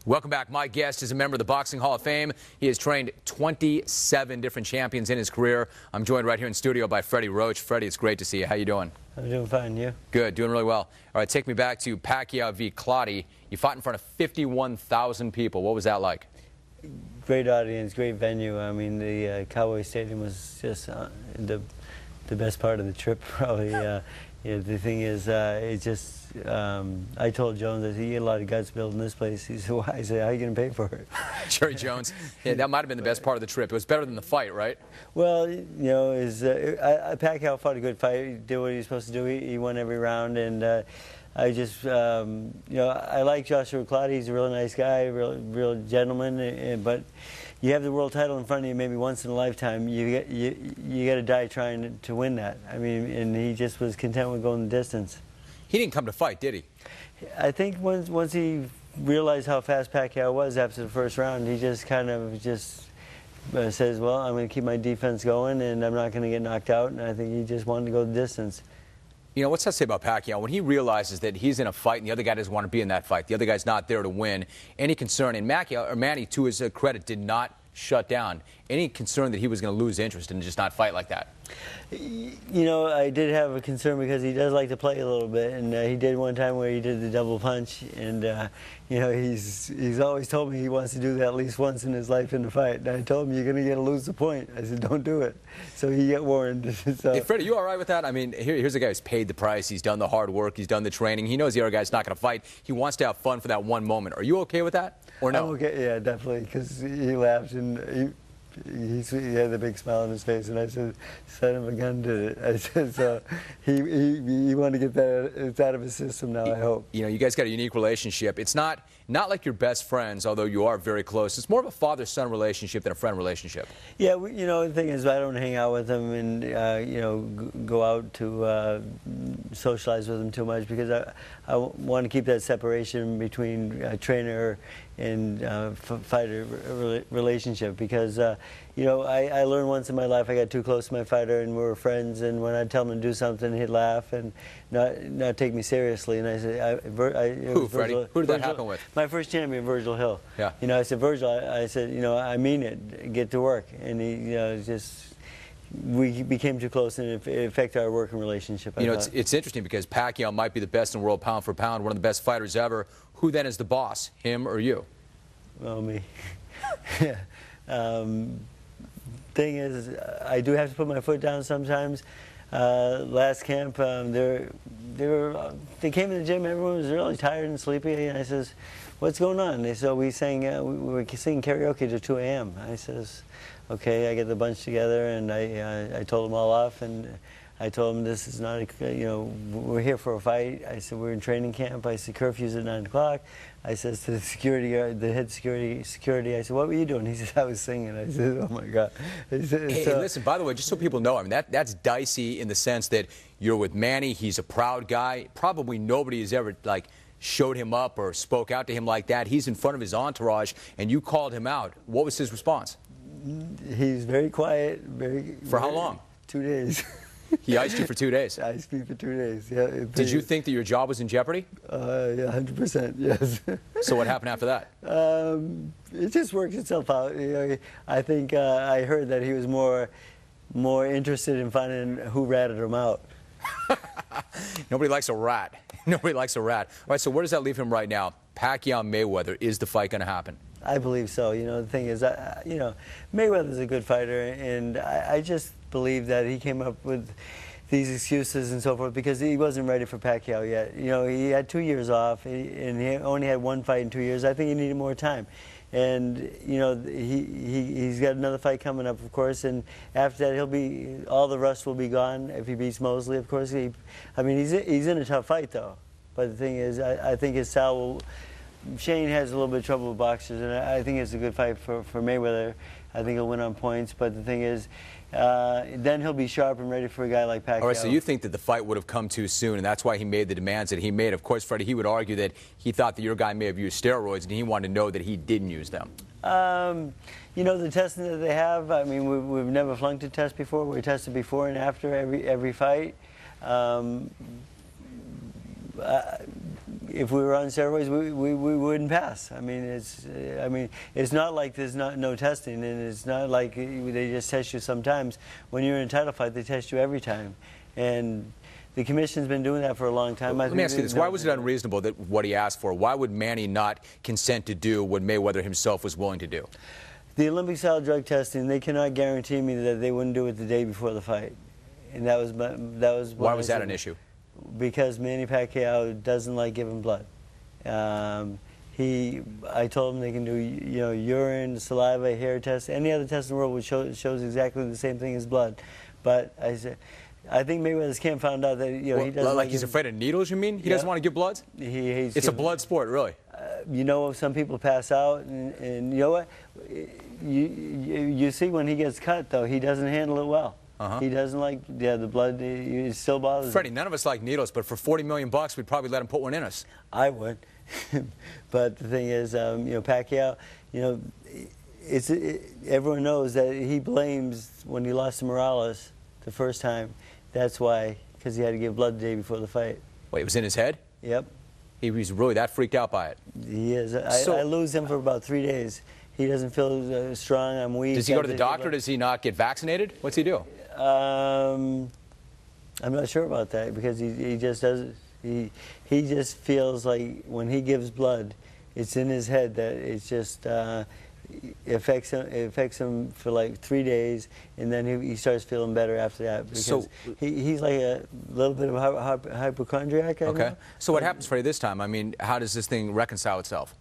Welcome back. My guest is a member of the Boxing Hall of Fame. He has trained 27 different champions in his career. I'm joined right here in studio by Freddie Roach. Freddie, it's great to see you. How you doing? I'm doing fine. You? Good. Doing really well. All right, take me back to Pacquiao v. Clottey. You fought in front of 51,000 people. What was that like? Great audience, great venue. I mean, the Cowboy Stadium was just the best part of the trip, probably. The thing is, I told Jones that he had a lot of guts building this place. He said, "Why?" I said, "How are you going to pay for it?" Jerry Jones. Yeah, that might have been the best part of the trip. It was better than the fight, right? Well, you know, Pacquiao fought a good fight. He did what he was supposed to do. He won every round, and I just, you know, I like Joshua Clottey. He's a really nice guy, real gentleman. But you have the world title in front of you, maybe once in a lifetime. You got to die trying to win that. I mean, and he just was content with going the distance. He didn't come to fight, did he? I think once he realized how fast Pacquiao was after the first round, he just kind of says, "Well, I'm going to keep my defense going, and I'm not going to get knocked out." And I think he just wanted to go the distance. You know, what's that say about Pacquiao? When he realizes that he's in a fight and the other guy doesn't want to be in that fight, the other guy's not there to win, any concern, and Manny, to his credit, did not shut down. Any concern that he was going to lose interest and just not fight like that? You know, I did have a concern because he does like to play a little bit, and he did one time where he did the double punch, and you know, he's always told me he wants to do that at least once in his life in the fight. And I told him, "You're going to lose the point." I said, "Don't do it." So he got warned. So. Hey, Freddie, you all right with that? I mean, here's a guy who's paid the price. He's done the hard work. He's done the training. He knows the other guy's not going to fight. He wants to have fun for that one moment. Are you okay with that, or no? I'm okay, yeah, definitely, because he laughed and he had the big smile on his face, and I said, "Send him a gun to it." I said, so he wanted to get that, it's out of his system now, I hope. You know, you guys got a unique relationship. It's not like you're best friends, although you are very close. It's more of a father-son relationship than a friend relationship. Yeah, you know, the thing is, I don't hang out with him and, you know, go out to socialize with him too much, because I want to keep that separation between trainer and fighter relationship, because you know, I learned once in my life I got too close to my fighter and we were friends, and when I'd tell him to do something, he'd laugh and not take me seriously. And I said, who, Freddie? Who did that happen with? My first champion, Virgil Hill. Yeah. You know, I said, "Virgil," I said, "you know, I mean it, get to work." And he, you know, we became too close, and it affected our working relationship. You know, it's interesting because Pacquiao might be the best in the world pound for pound, one of the best fighters ever. Who then is the boss, him or you? Well, me. Yeah. Thing is, I do have to put my foot down sometimes. Last camp, they came in the gym. Everyone was really tired and sleepy, and I says, "What's going on?" They said, "We were singing karaoke to 2 a.m. I says, "Okay." I get the bunch together, and I told them all off, and I told them, "This is not you know, we're here for a fight." I said, "We're in training camp." I said, "Curfew's at 9 o'clock. I says to the security guard, the head security, I said, "What were you doing?" He said, "I was singing." I said, "Oh my God." Said, hey, listen, by the way, just so people know, I mean, that's dicey in the sense that you're with Manny. He's a proud guy. Probably nobody has ever, like, showed him up or spoke out to him like that. He's in front of his entourage, and you called him out. What was his response? He's very quiet. For how long? 2 days. He iced you for 2 days? Iced me for 2 days, yeah. Did you think that your job was in jeopardy? Yeah, 100%, yes. So what happened after that? It just worked itself out. You know, I think I heard that he was more interested in finding who ratted him out. Nobody likes a rat. Nobody likes a rat. All right, so where does that leave him right now? Pacquiao Mayweather, is the fight going to happen? I believe so. You know, the thing is, you know, Mayweather's a good fighter, and I just believe that he came up with these excuses and so forth because he wasn't ready for Pacquiao yet. You know, he had 2 years off, and he only had one fight in 2 years. I think he needed more time. And, you know, he's got another fight coming up, of course, and after that, all the rust will be gone if he beats Mosley, of course. I mean, he's in a tough fight, though. But the thing is, I think his style will... Shane has a little bit of trouble with boxers, and I think it's a good fight for Mayweather. I think he'll win on points, but the thing is, then he'll be sharp and ready for a guy like Pacquiao. All right, so you think that the fight would have come too soon, and that's why he made the demands that he made. Of course, Freddie, he would argue that he thought that your guy may have used steroids, and he wanted to know that he didn't use them. You know, the testing that they have, I mean, we've never flunked a test before. We tested before and after every fight. if we were on steroids, we wouldn't pass. I mean, it's not like there's no testing, and it's not like they just test you sometimes. When you're in a title fight, they test you every time, and the commission's been doing that for a long time. Let me ask you this: why was it unreasonable that what he asked for? Why would Manny not consent to do what Mayweather himself was willing to do? The Olympic-style drug testing, they cannot guarantee me that they wouldn't do it the day before the fight, and that was why was that an issue? Because Manny Pacquiao doesn't like giving blood. I told him they can do, urine, saliva, hair tests, any other test in the world which shows exactly the same thing as blood. But I said, I think Mayweather's camp found out that he doesn't like he's afraid of needles. You mean he doesn't want to give bloods? He hates. It's a blood sport, really. Some people pass out, and you know what? You see when he gets cut, though, he doesn't handle it well. He doesn't like the blood. It still bothers him. Freddie, none of us like needles, but for $40 million, we'd probably let him put one in us. I would. But the thing is, Pacquiao, everyone knows that he blames when he lost to Morales the first time. That's why, because he had to give blood the day before the fight. Wait, it was in his head? Yep. He was really that freaked out by it? He is. I lose him for about 3 days. He doesn't feel strong. I'm weak. Does he go to the doctor? Does he not get vaccinated? What's he do? I'm not sure about that, because he just doesn't. He just feels like when he gives blood, it's in his head that it's just affects him for like 3 days, and then he starts feeling better after that, because he's like a little bit of a hypochondriac. Okay. So what happens, Freddie, this time? I mean, how does this thing reconcile itself?